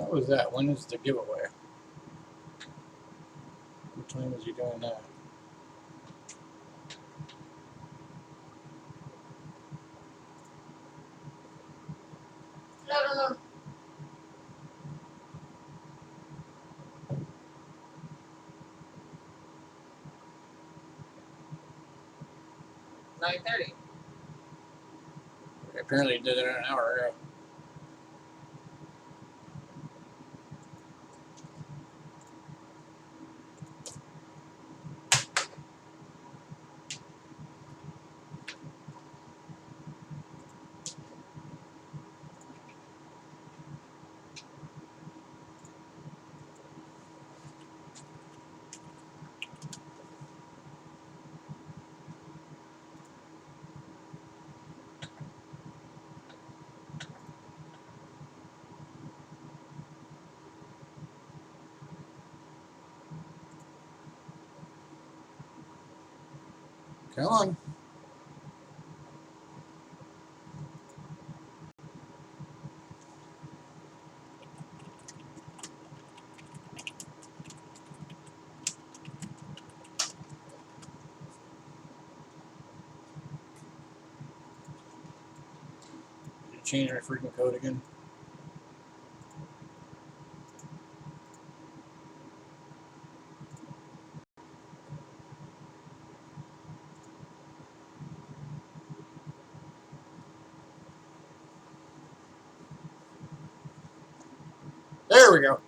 What was that? When is the giveaway? What time is he doing that? I don't know. $9:30. Apparently he did it an hour ago. Come on. Change my freaking code again. There we go.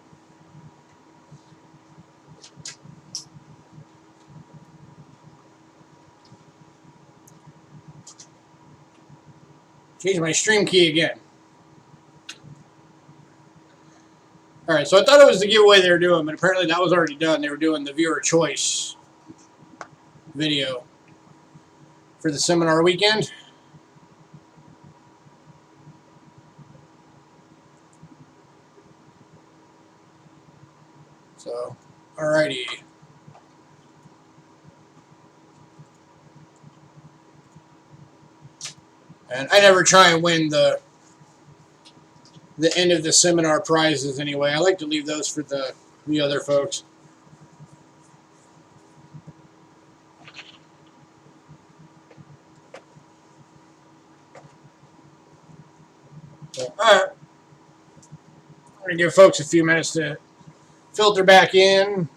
Change my stream key again. Alright, so I thought it was the giveaway they were doing, but apparently that was already done. They were doing the viewer choice video for the seminar weekend. So, alrighty. And I never try and win the end of the seminar prizes anyway. I like to leave those for the other folks. So, alright. I'm going to give folks a few minutes to filter back in.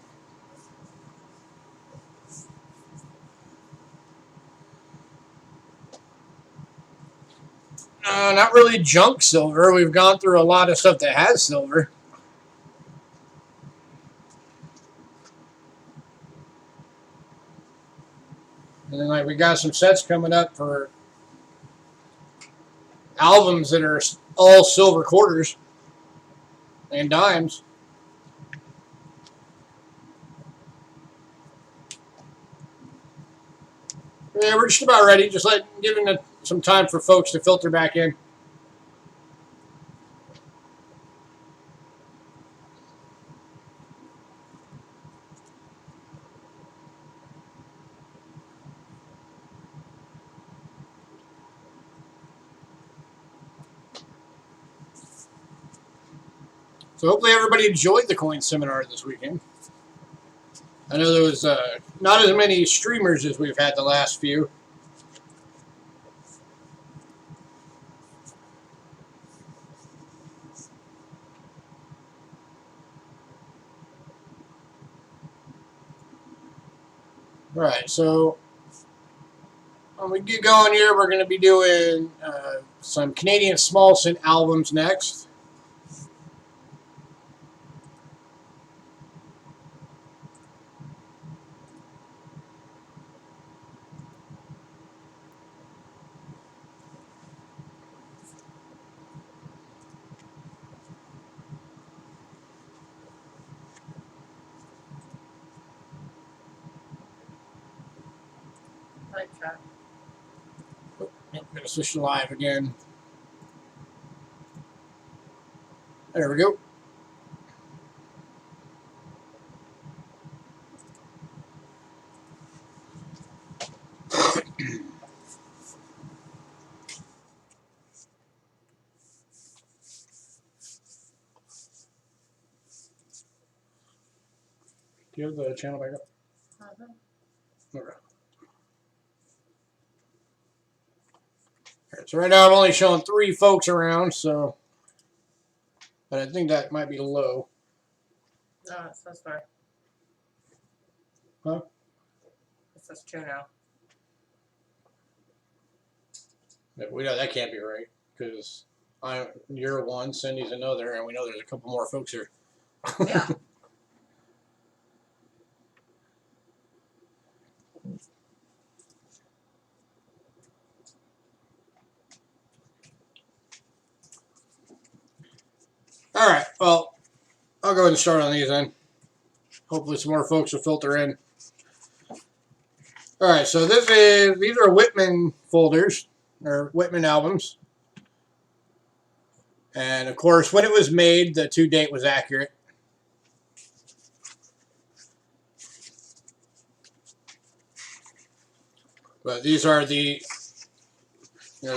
Not really junk silver. We've gone through a lot of stuff that has silver. And then like we got some sets coming up for albums that are all silver quarters and dimes. Yeah, we're just about ready. Just giving it some time for folks to filter back in. So hopefully everybody enjoyed the coin seminar this weekend. I know there was not as many streamers as we've had the last few. All right, so when we get going here, we're going to be doing some Canadian small cent albums next. Oh, I'm going to switch to live again. There we go. Do you have the channel back up? Uh-huh. Okay. Alright, so right now I'm only showing 3 folks around, so. But I think that might be low. No, it says 3. Huh? It says 2 now. Yeah, we know that can't be right, because you're one, Cindy's another, and we know there's a couple more folks here. Yeah. Alright, well, I'll go ahead and start on these then. Hopefully some more folks will filter in. Alright, so these are Whitman folders, or Whitman albums. And of course, when it was made, the to date was accurate. But these are the,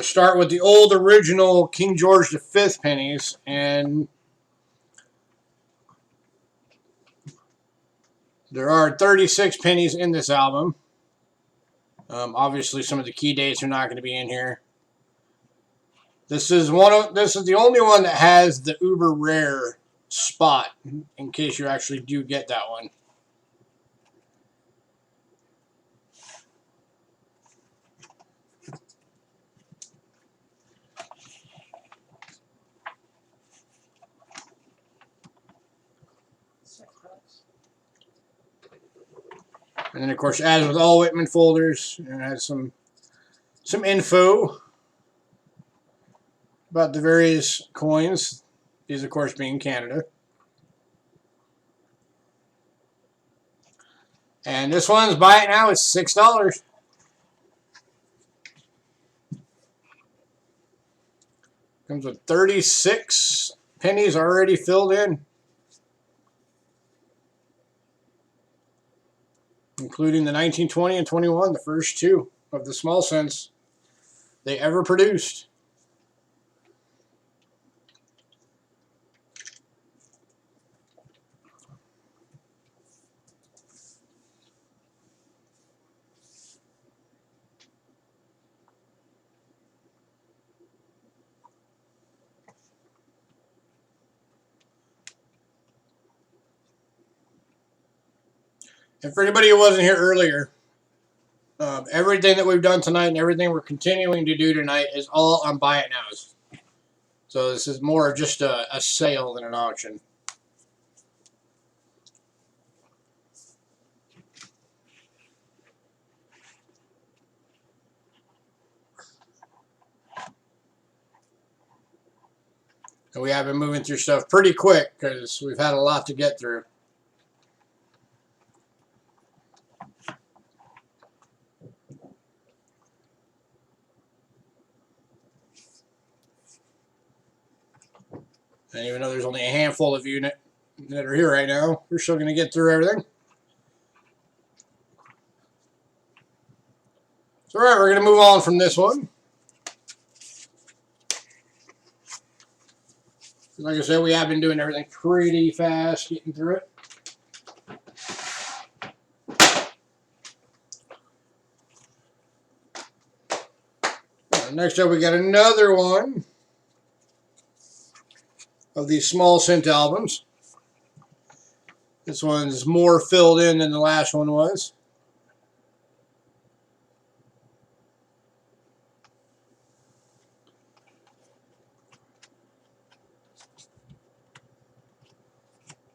start with the old original King George V pennies, and there are 36 pennies in this album. Obviously, some of the key dates are not going to be in here. This is the only one that has the uber rare spot, in case you actually do get that one. And then, of course, as with all Whitman folders, it has some info about the various coins. These, of course, being Canada. And this one's buy it now. It's $6. Comes with 36 pennies already filled in, including the 1920 and 21, the first 2 of the small cents they ever produced. And for anybody who wasn't here earlier, everything that we've done tonight and everything we're continuing to do tonight is all on buy it nows. So this is more of just a sale than an auction. And we have been moving through stuff pretty quick because we've had a lot to get through. And even though there's only a handful of you that are here right now, we're still going to get through everything. So, all right, we're going to move on from this one. Like I said, we have been doing everything pretty fast, getting through it. Next up, we got another one of these small cent albums. This one's more filled in than the last one was.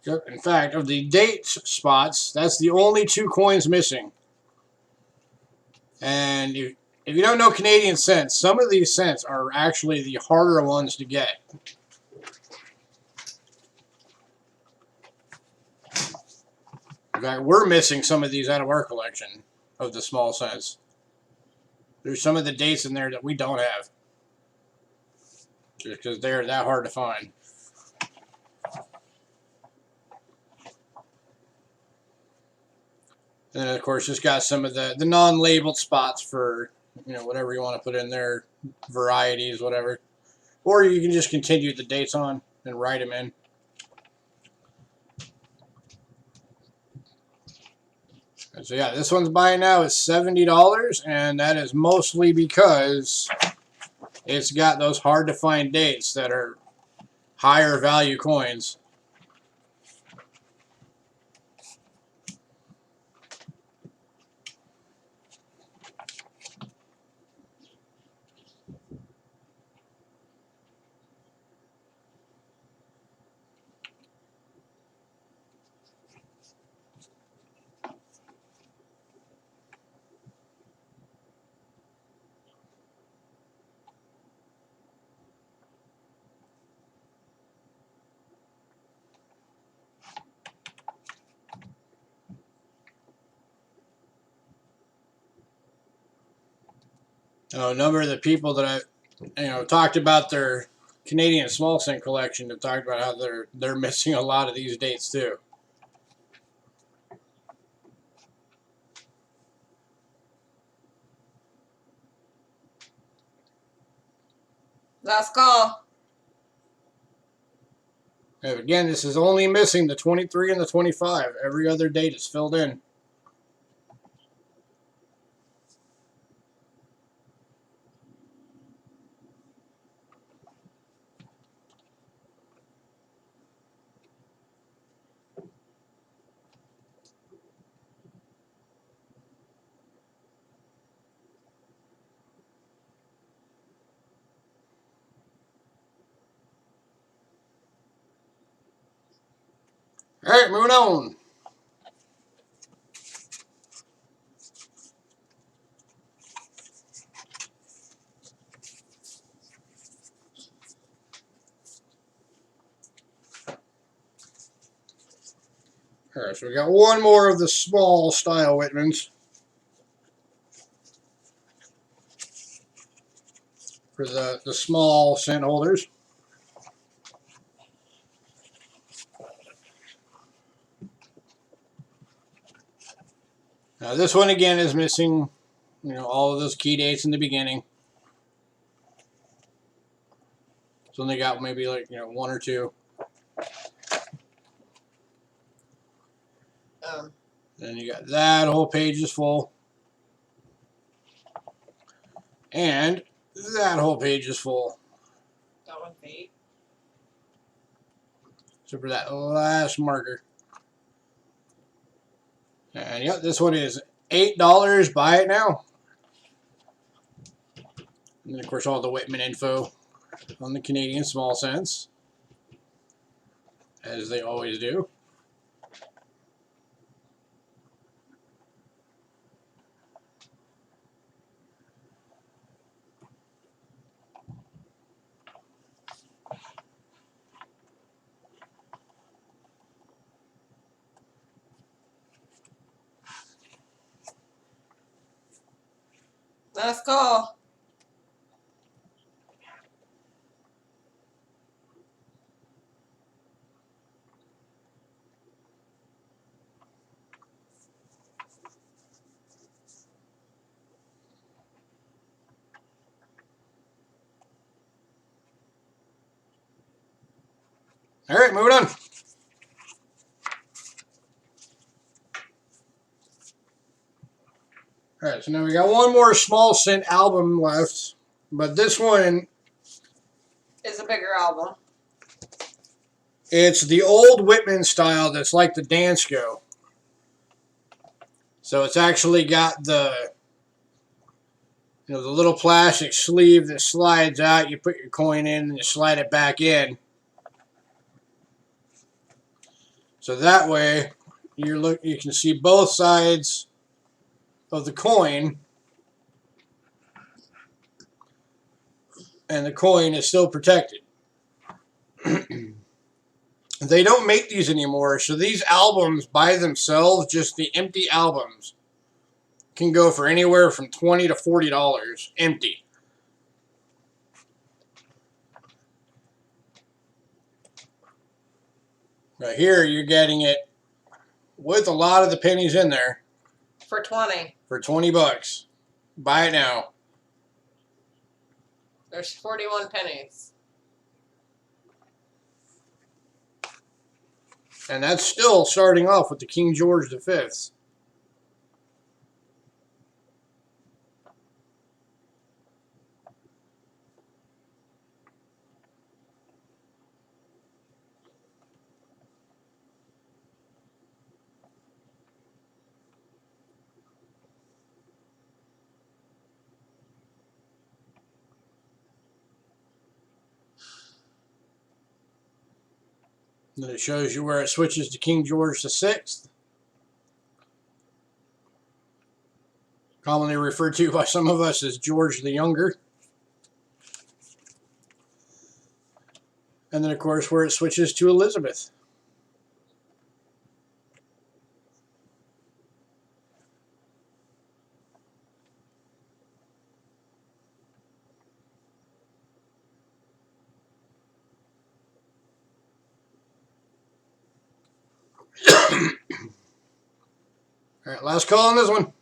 Yep. In fact, of the date spots, that's the only 2 coins missing. And if you don't know Canadian cents, some of these cents are actually the harder ones to get. In fact, we're missing some of these out of our collection of the small cents. There's some of the dates in there that we don't have, just because they're that hard to find. And then, of course, it's got some of the non-labeled spots for, whatever you want to put in there, varieties, whatever. Or you can just continue the dates on and write them in. And so yeah, this one's buying now is $70, and that is mostly because it's got those hard to find dates that are higher value coins. A number of the people that I talked about their Canadian small cent collection have talked about how they're missing a lot of these dates too. Last call. And again, this is only missing the 23 and the 25. Every other date is filled in. All right, moving on. All right, so we got one more of the small style Whitmans for the small cent holders. Now this one again is missing, all of those key dates in the beginning. It's only got maybe like one or two. Then you got that whole page is full. And that whole page is full. That one's 8. So for that last marker. And yep, this one is $8. Buy it now. And then of course all the Whitman info on the Canadian small cents, as they always do. Last call. All right, moving on. All right, so now we got one more small cent album left, but this one Is a bigger album. it's the old Whitman style that's like the Dansko. So it's actually got the the little plastic sleeve that slides out. You put your coin in and you slide it back in. So that way you can see both sides of the coin, and the coin is still protected. They don't make these anymore, so these albums by themselves, just the empty albums, can go for anywhere from $20 to $40 empty. But here you're getting it with a lot of the pennies in there For 20. for $20. Buy it now. There's 41 pennies. And that's still starting off with the King George V. Then it shows you where it switches to King George VI, commonly referred to by some of us as George the Younger. And then, of course, where it switches to Elizabeth. All right, last call on this one.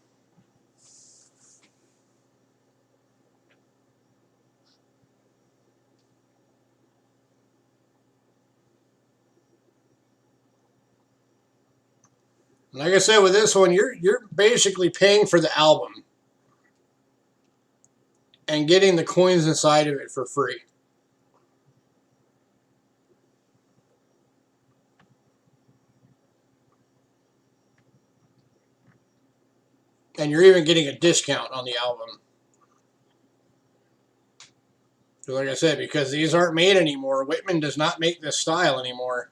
Like I said, with this one, you're basically paying for the album and getting the coins inside of it for free. And you're even getting a discount on the album. So like I said, because these aren't made anymore, Whitman does not make this style anymore.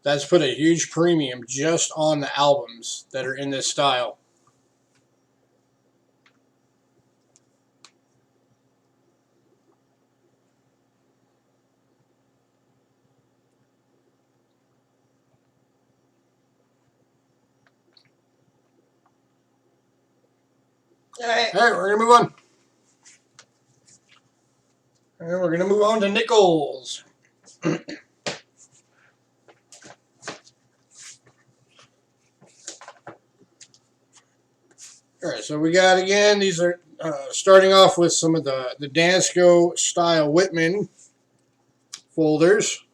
That's put a huge premium just on the albums that are in this style. All right. All right, we're going to move on. All right, we're going to move on to nickels. All right, so we got, again, these are starting off with some of the Dansco style Whitman folders.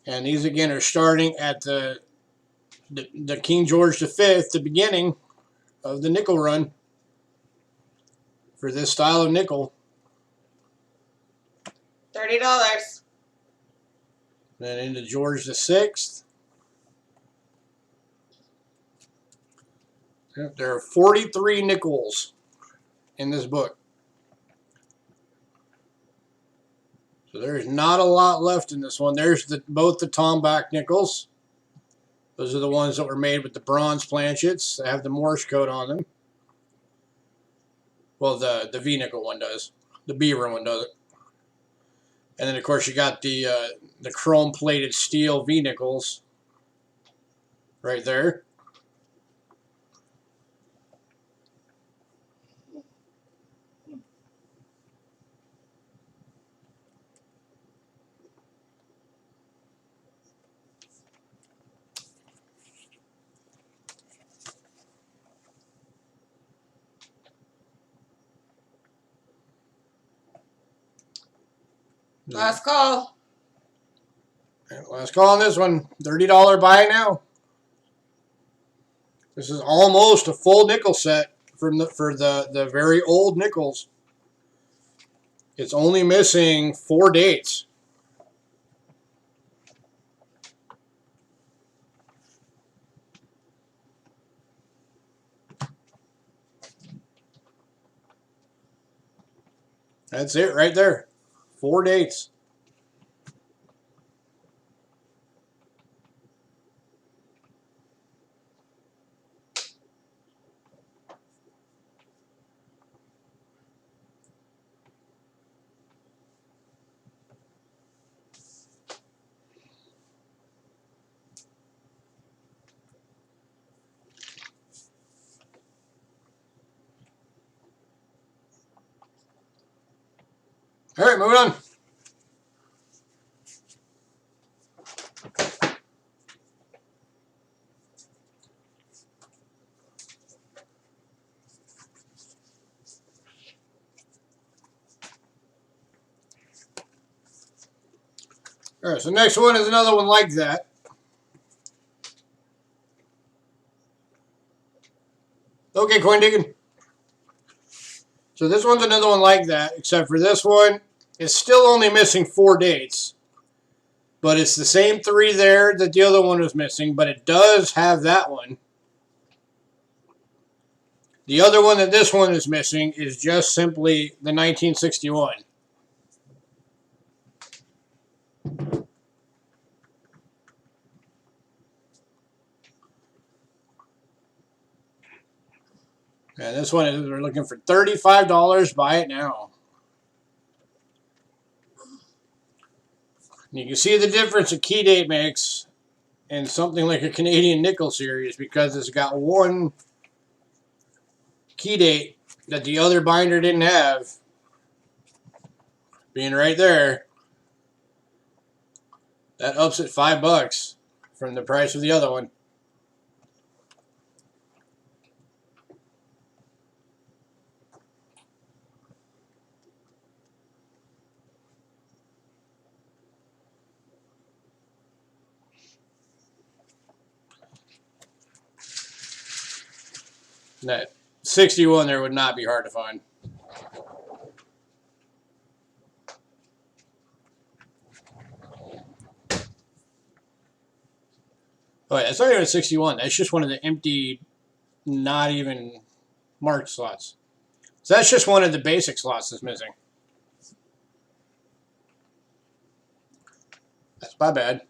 And these, again, are starting at the King George V, the beginning of the nickel run for this style of nickel. $30. Then into George VI. There are 43 nickels in this book. So there's not a lot left in this one. There's both the Tomback nickels. Those are the ones that were made with the bronze planchets. They have the Morse code on them. Well, the V nickel one does. The Beaver one doesn't. And then, of course, you got the chrome-plated steel V nickels right there. Last call. Last call on this one. $30 buy now. This is almost a full nickel set for the very old nickels. It's only missing 4 dates. That's it right there. 4 dates. All right, moving on. All right, so next one is another one like that. Okay, coin digging. So this one's another one like that, except for this one, it's still only missing 4 dates. But it's the same 3 there that the other one was missing, but it does have that one. The other one that this one is missing is just simply the 1961. And this one is, we're looking for $35. Buy it now. And you can see the difference a key date makes in something like a Canadian nickel series because it's got one key date that the other binder didn't have, being right there. That ups it $5 from the price of the other one. That 61 there would not be hard to find. Oh, yeah, it's not even a 61. That's just one of the empty, not even marked slots. So that's just one of the basic slots that's missing. That's my bad.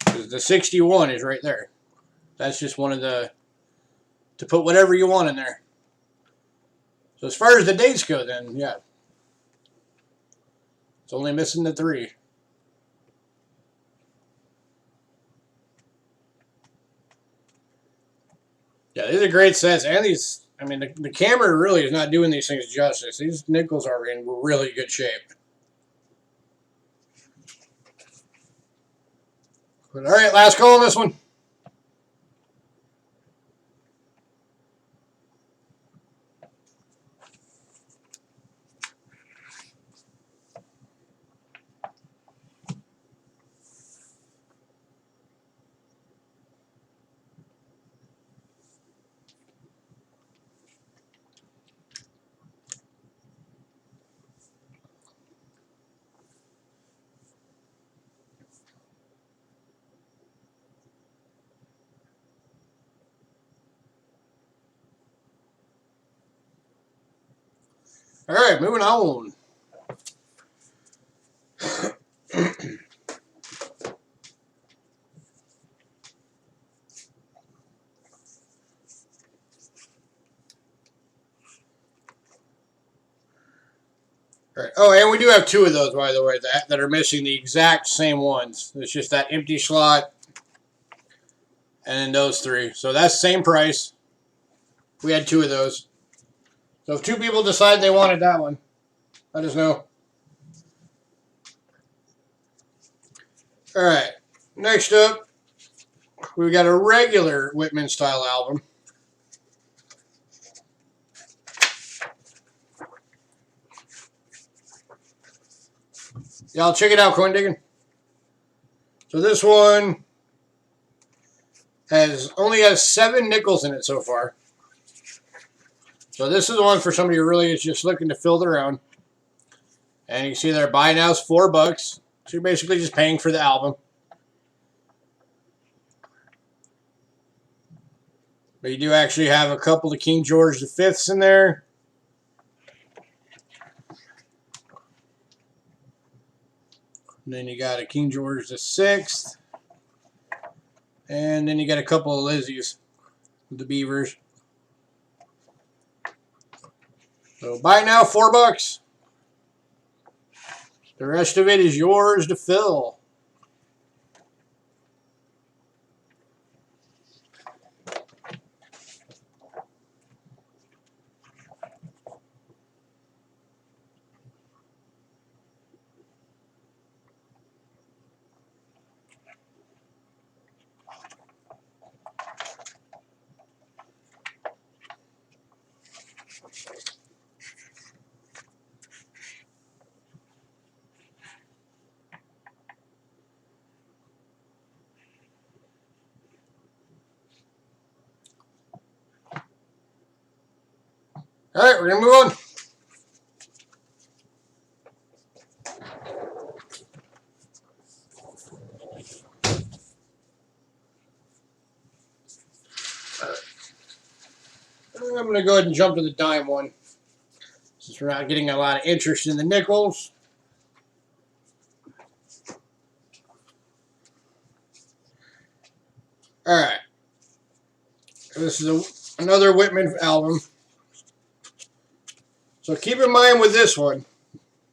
The 61 is right there. That's just one of the, to put whatever you want in there. So as far as the dates go, then, yeah. It's only missing the 3. Yeah, these are great sets. And these, I mean, the camera really is not doing these things justice. These nickels are in really good shape. But, all right, last call on this one. All right, moving on. All right. Oh, and we do have 2 of those, by the way, that are missing the exact same ones. It's just that empty slot and then those 3. So that's the same price. We had 2 of those. So if 2 people decide they wanted that one, let us know. All right. Next up, we got a regular Whitman style album. Y'all check it out, Coin Digging. So this one only has 7 nickels in it so far. So this is the one for somebody who really is just looking to fill their own. And you can see their buy now is $4. So you're basically just paying for the album. But you do actually have a couple of King George V's in there. And then you got a King George VI. And then you got a couple of Lizzies with the beavers. So buy now, $4. The rest of it is yours to fill. All right, we're going to move on. I'm going to go ahead and jump to the dime one, since we're not getting a lot of interest in the nickels. All right. This is another Whitman album. So keep in mind with this one.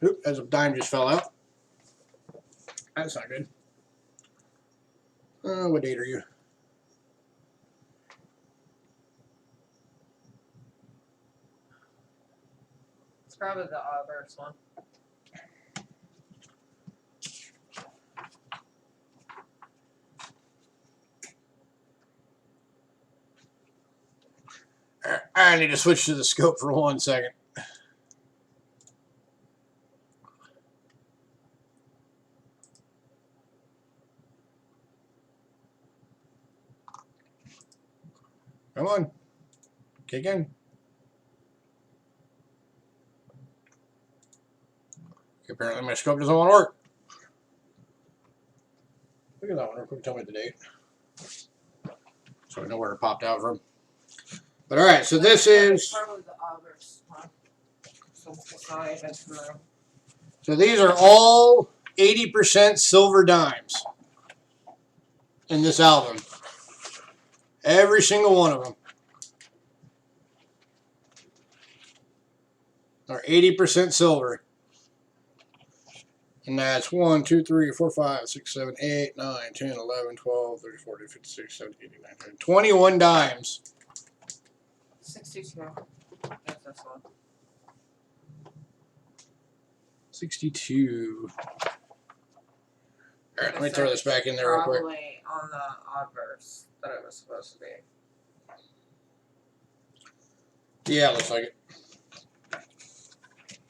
Oop, as a dime just fell out. That's not good. What date are you? It's probably the obverse one. I need to switch to the scope for 1 second. Come on. Kick in. Apparently my scope doesn't want to work. Look at that one real quick. Tell me the date. So I know where it popped out from. But alright, so this is... Probably the obverse one. So these are all 80% silver dimes in this album. Every single one of them are 80% silver. And that's 1, 2, 3, 4, 5, 6, 7, 8, 9, 10, 11, 12, 13, 14, 15, 16, 17, 18, 19, 20. 21 dimes. 62. That's this one. 62. Alright, let me throw this back in there real quick. Probably on the obverse that it was supposed to be. Yeah, looks like it.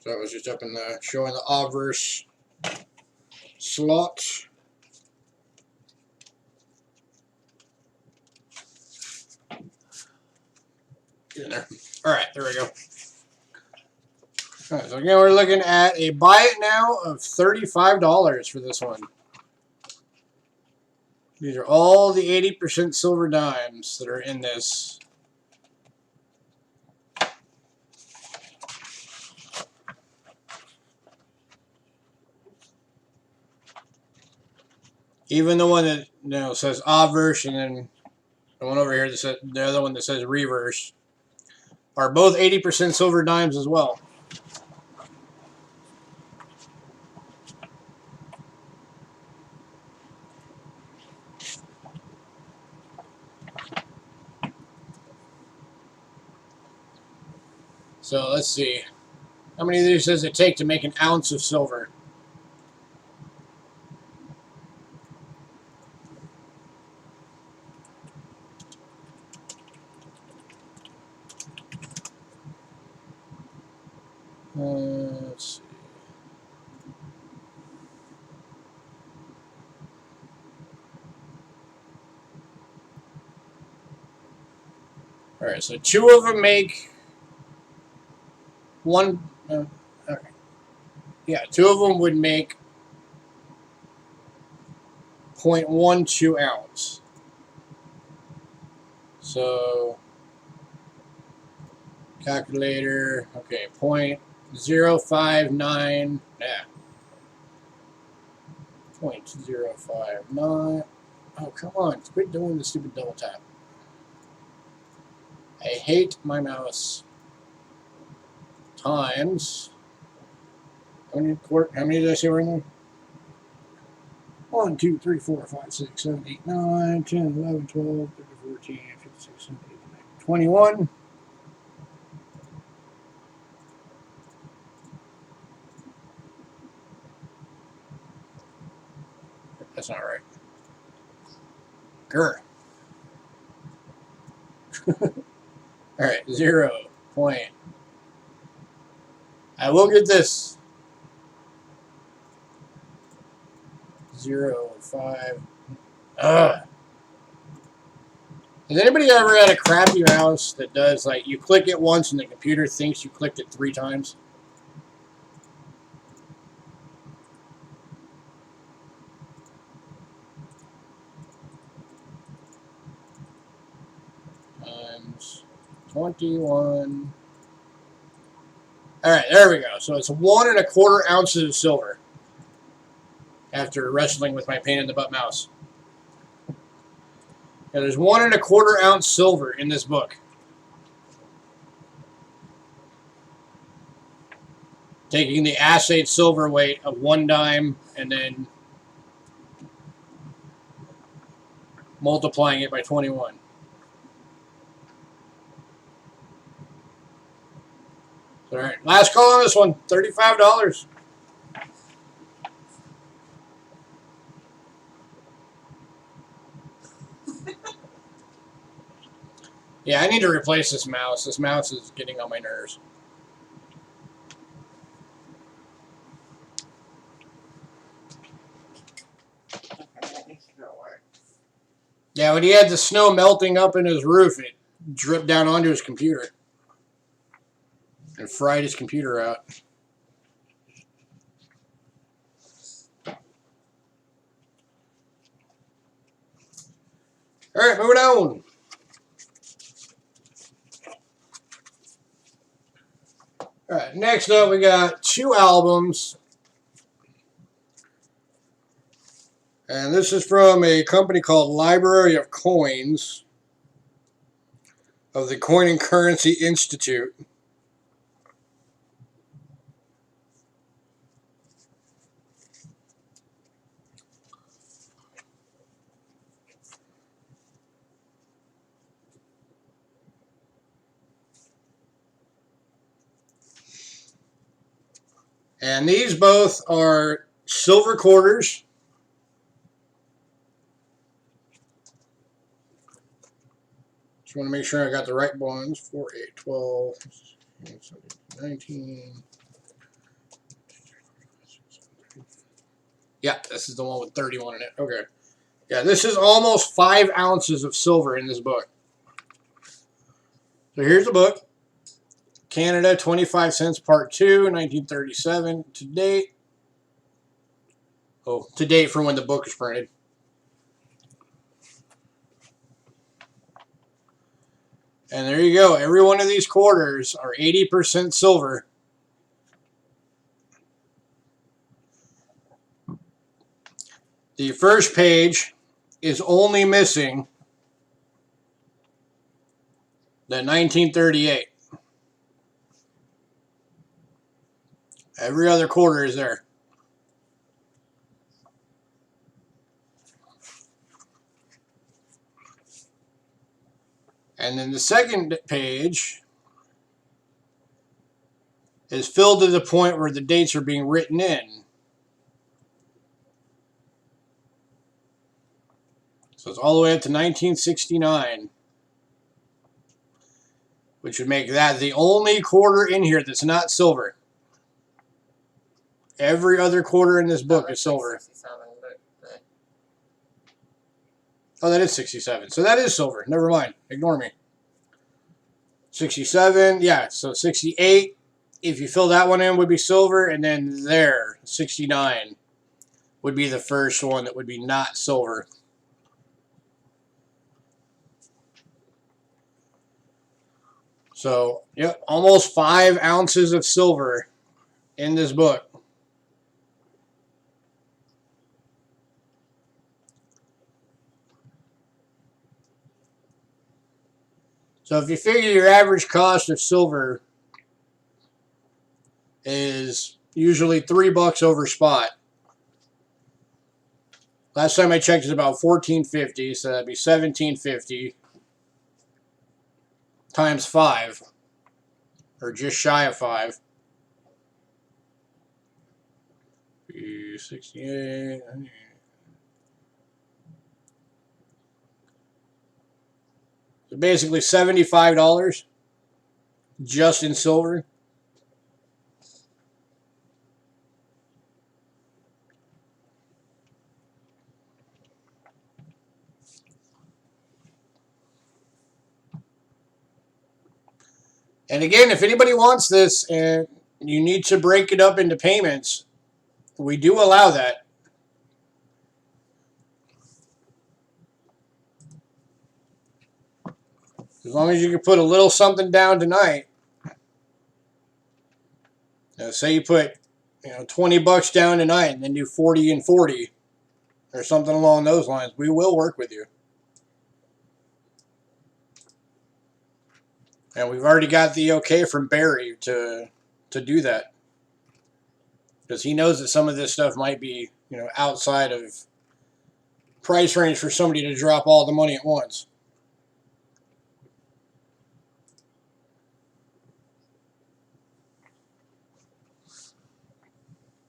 So it was just up in the showing the obverse slot. Get in there. Alright, there we go. Alright, so again we're looking at a buy it now of $35 for this one. These are all the 80% silver dimes that are in this. Even the one that says obverse, and then the one over here that says the other one that says reverse are both 80% silver dimes as well. So let's see. How many of these does it take to make an ounce of silver? Let's see. Alright, so two of them make one. Okay. Yeah, two of them would make 0.12 ounce. So, calculator, okay, 0.059, yeah. 0.059. Oh, come on, quit doing the stupid double tap. I hate my mouse. Times. How many did I say were in there? 1, 2, 3, 4, 5, 6, 7, 8, 9, 10, 11, 12, 13, 14, 15, 16, 17, 18, 21. That's not right. Grr. Alright, 0 point. I will get this. 0, 5. Ugh. Has anybody ever had a crappy mouse that does, like, you click it once and the computer thinks you clicked it 3 times? Times 21. Alright, there we go. So it's 1 1/4 ounces of silver after wrestling with my pain in the butt mouse. Now, there's 1 1/4 ounce silver in this book. taking the assayed silver weight of 1 dime and then multiplying it by 21. All right, last call on this one, $35. Yeah, I need to replace this mouse. This mouse is getting on my nerves. Okay, that needs to go away. Yeah, when he had the snow melting up in his roof, it dripped down onto his computer and fried his computer out. All right, moving on. All right, next up we got 2 albums. And this is from a company called Library of Coins of the Coin and Currency Institute. And these both are silver quarters. Just want to make sure I got the right ones. 4, 8, 12, 19. Yeah, this is the one with 31 in it. Okay. Yeah, this is almost 5 ounces of silver in this book. So here's the book. Canada, 25 cents, part 2, 1937. To date. Oh, to date from when the book is printed. And there you go. Every one of these quarters are 80% silver. The first page is only missing the 1938. Every other quarter is there. And then the second page is filled to the point where the dates are being written in. So it's all the way up to 1969, which would make that the only quarter in here that's not silver. Every other quarter in this book is silver. 67, but, Oh, that is 67. So that is silver. Never mind. Ignore me. 67. Yeah, so 68. If you fill that one in, would be silver. And then there, 69, would be the first one that would be not silver. So, yep, almost 5 ounces of silver in this book. So if you figure your average cost of silver is usually $3 over spot. Last time I checked, it's about $14.50, so that'd be $17.50 times 5, or just shy of 5. 68. So basically $75 just in silver. And again, if anybody wants this and you need to break it up into payments, we do allow that. As long as you can put a little something down tonight. Say you put $20 down tonight and then do 40 and 40 or something along those lines. We will work with you. And we've already got the okay from Barry to do that. because he knows that some of this stuff might be, you know, outside of price range for somebody to drop all the money at once.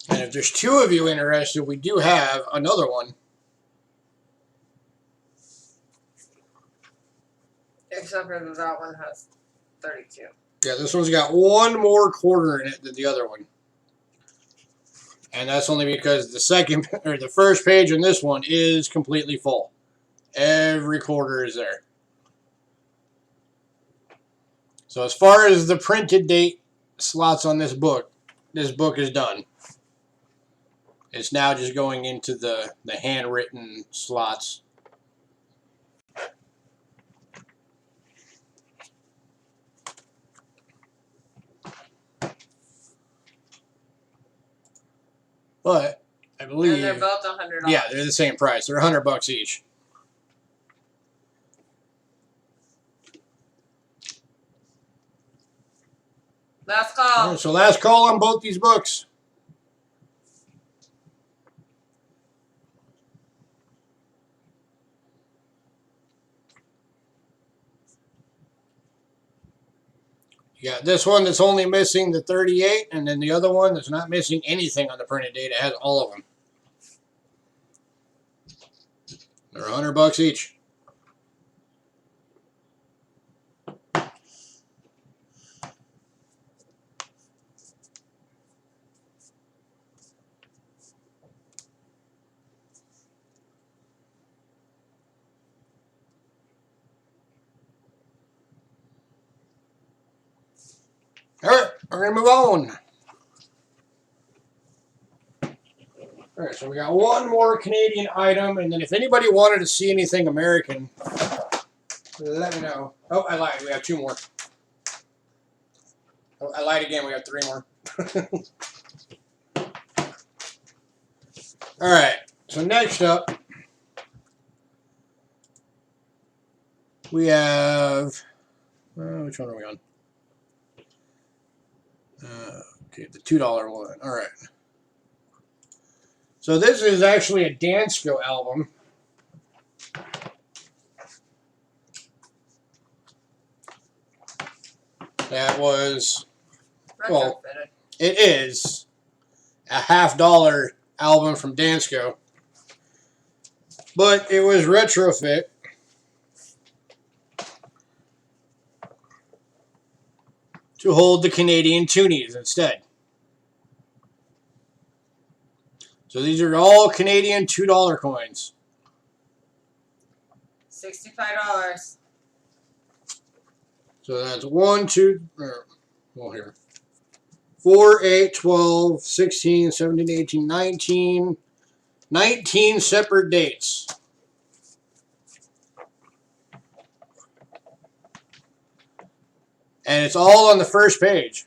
And if there's two of you interested, we do have another one. Except for that one has 32. Yeah, this one's got one more quarter in it than the other one. And that's only because the second or the first page in this one is completely full. Every quarter is there. So as far as the printed date slots on this book is done. It's now just going into the handwritten slots. But I believe, And they're both $100. yeah, they're the same price. They're $100 each. Last call. All right, so last call on both these books. You got this one that's only missing the 38, and then the other one that's not missing anything on the printed date. It has all of them. They're $100 each. All right, we're going to move on. All right, so we got one more Canadian item, and then if anybody wanted to see anything American, let me know. Oh, I lied. We have two more. Oh, I lied again. We have three more. All right, so next up, we have, which one are we on? Okay, the $2 one. All right. So this is actually a Dansko album. That was, well, it is a $50 album from Dansko, but it was retrofit to hold the Canadian toonies instead. So these are all Canadian $2 coins. $65. So that's 1, 2, well here. 4, 8, 12, 16, 17, 18, 19. 19 separate dates. And it's all on the first page.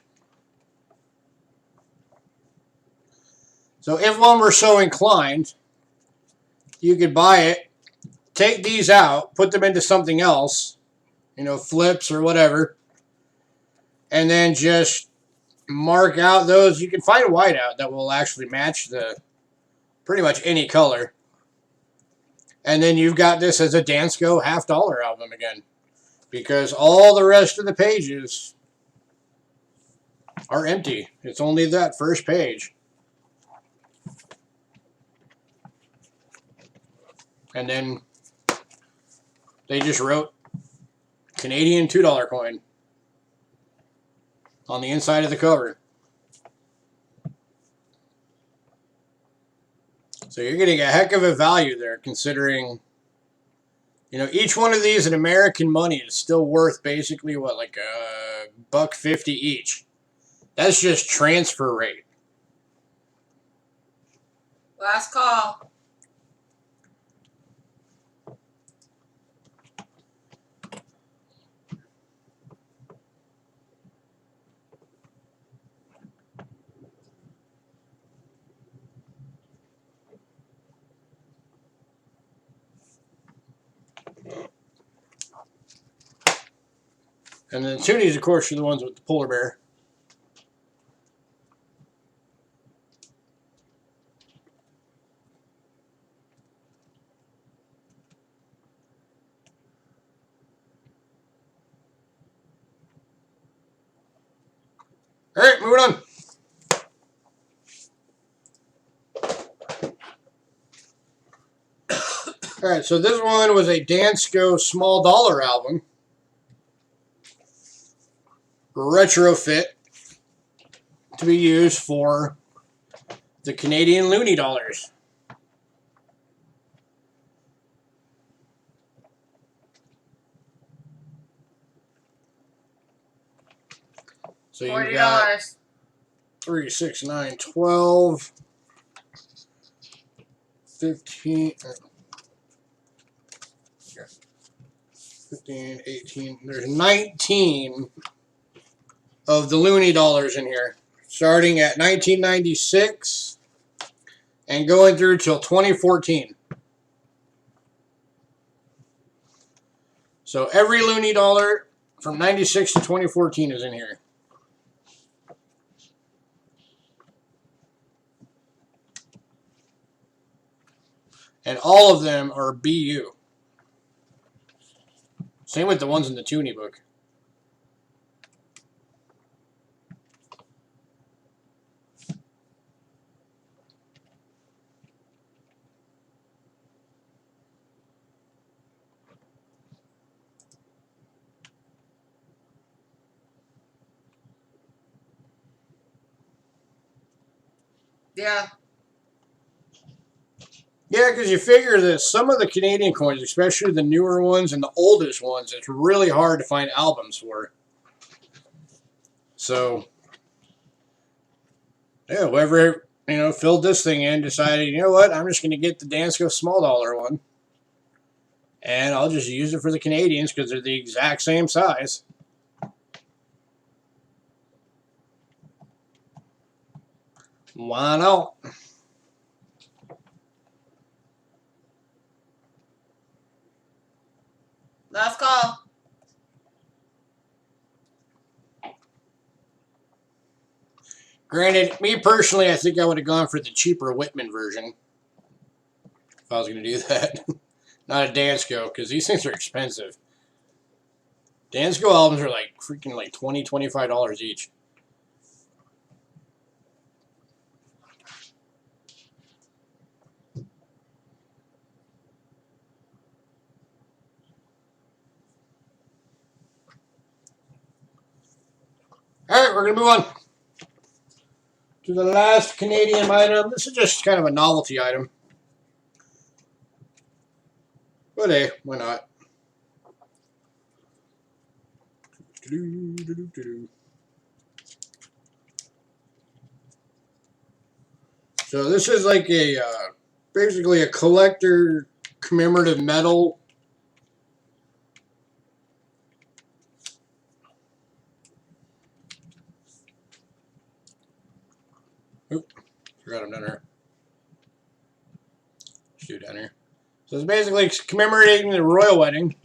So if one were so inclined, you could buy it, take these out, put them into something else, you know, flips or whatever, and then just mark out those. You can find white out that will actually match the pretty much any color. And then you've got this as a Dansko $50 album again, because all the rest of the pages are empty. It's only that first page. And then they just wrote Canadian $2 coin on the inside of the cover. So you're getting a heck of a value there, considering, you know, each one of these in American money is still worth basically what, like $1.50 each. That's just transfer rate. Last call. And then the toonies, of course, are the ones with the polar bear. All right, moving on. All right, so this one was a Dansko small dollar album. Retrofit to be used for the Canadian loonie dollars. So you've got $40. 3, 6, 9, 12, 15, 15, 18. There's 19 of the loonie dollars in here, starting at 1996 and going through till 2014. So every loonie dollar from 96 to 2014 is in here. And all of them are BU. Same with the ones in the Toonie book. Yeah. Yeah, because you figure that some of the Canadian coins, especially the newer ones and the oldest ones, it's really hard to find albums for. So, yeah, whoever, filled this thing in decided, you know what, I'm just going to get the Dansko small dollar one. And I'll just use it for the Canadians because they're the exact same size. Why not? Last call. Granted, me personally, I think I would have gone for the cheaper Whitman version if I was going to do that. Not a Dansko, because these things are expensive. Dansko albums are like freaking like $20, $25 each. Alright, we're going to move on to the last Canadian item. This is just kind of a novelty item. But hey, why not? So this is like a basically a collector commemorative medal. Oop, forgot I'm down here. Let's do it down here. So it's basically commemorating the royal wedding.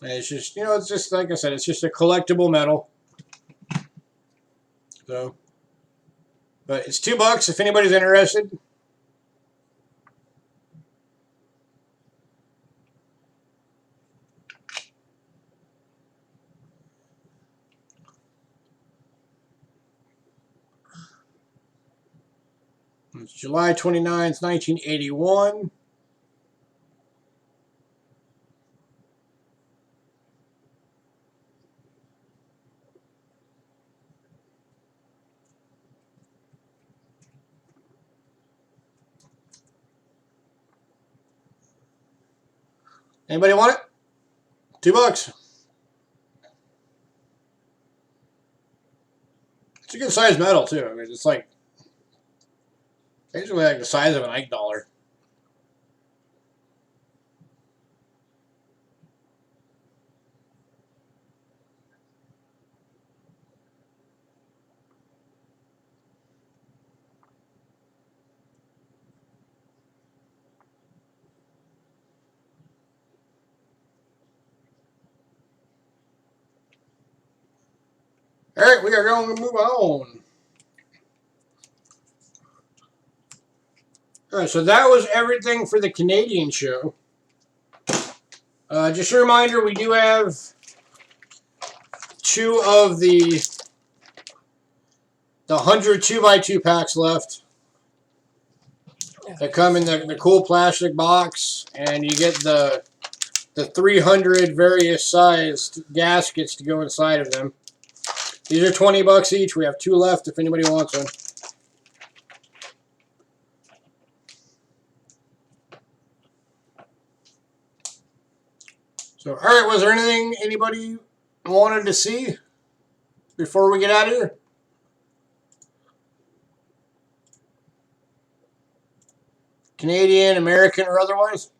And it's just, it's just like I said, it's just a collectible medal. So, but it's $2 if anybody's interested. It's July 29th, 1981. Anybody want it? $2. It's a good size medal too. I mean, it's like basically like the size of an Ike dollar. All right, we are going to move on. All right, so that was everything for the Canadian show. Just a reminder, we do have 2 of the 100 2x2 packs left. They come in the cool plastic box, and you get the 300 various sized gaskets to go inside of them. These are $20 each. We have 2 left if anybody wants them. So, all right, was there anything anybody wanted to see before we get out of here? Canadian, American, or otherwise?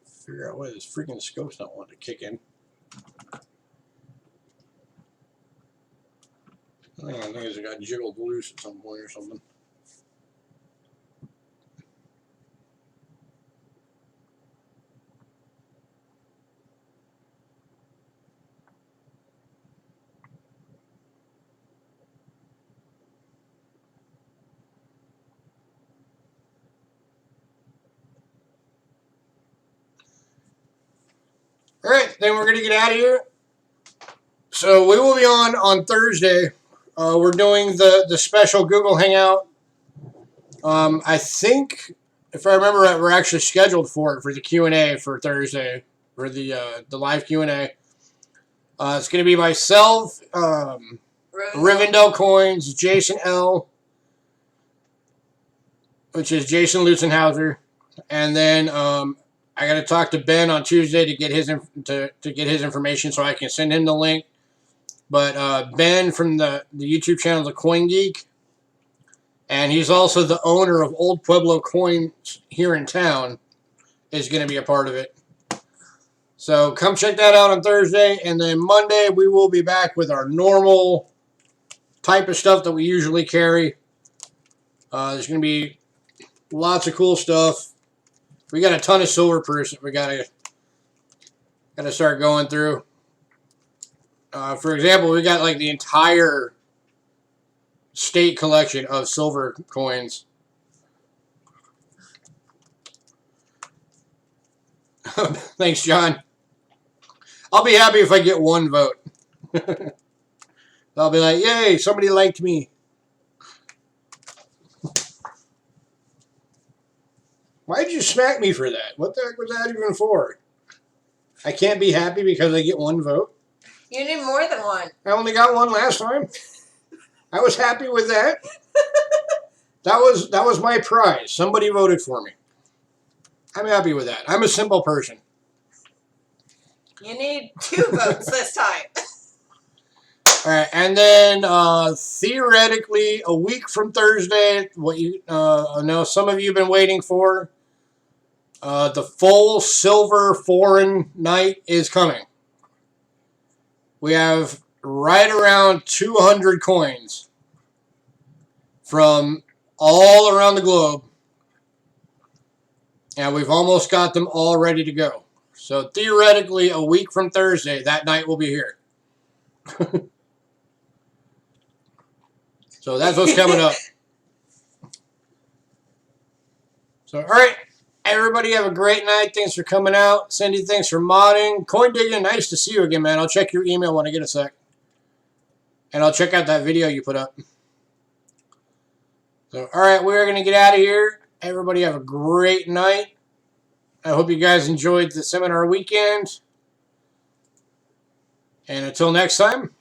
Figure out why this freaking scope's not wanting to kick in. I think it got jiggled loose at some point or something. All right, then we're going to get out of here. So we will be on Thursday. We're doing the special Google Hangout. I think, if I remember right, we're actually scheduled for the Q&A for Thursday, for the live Q&A. It's going to be myself, Rivendell Coins, Jason L., which is Jason Lutzenhauser, and then I got to talk to Ben on Tuesday to get his to get his information so I can send him the link. But Ben from the YouTube channel, The Coin Geek, and he's also the owner of Old Pueblo Coins here in town, is going to be a part of it. So come check that out on Thursday, and then Monday we will be back with our normal type of stuff that we usually carry. There's going to be lots of cool stuff. We got a ton of silver proofs that we gotta start going through. For example, we got like the entire state collection of silver coins. Thanks, John. I'll be happy if I get 1 vote. I'll be like, yay, somebody liked me. Why'd you smack me for that? What the heck was that even for? I can't be happy because I get 1 vote? You need more than 1. I only got 1 last time. I was happy with that. That was my prize. Somebody voted for me. I'm happy with that. I'm a simple person. You need 2 votes this time. All right, and then theoretically, a week from Thursday, what I know some of you have been waiting for, the full silver foreign night is coming. We have right around 200 coins from all around the globe, and we've almost got them all ready to go. So theoretically, a week from Thursday, that night will be here. So that's what's coming up. So, all right. Everybody have a great night. Thanks for coming out. Cindy, thanks for modding. Coin Digging, nice to see you again, man. I'll check your email when I get a sec. And I'll check out that video you put up. So, all right. We're going to get out of here. Everybody have a great night. I hope you guys enjoyed the seminar weekend. And until next time.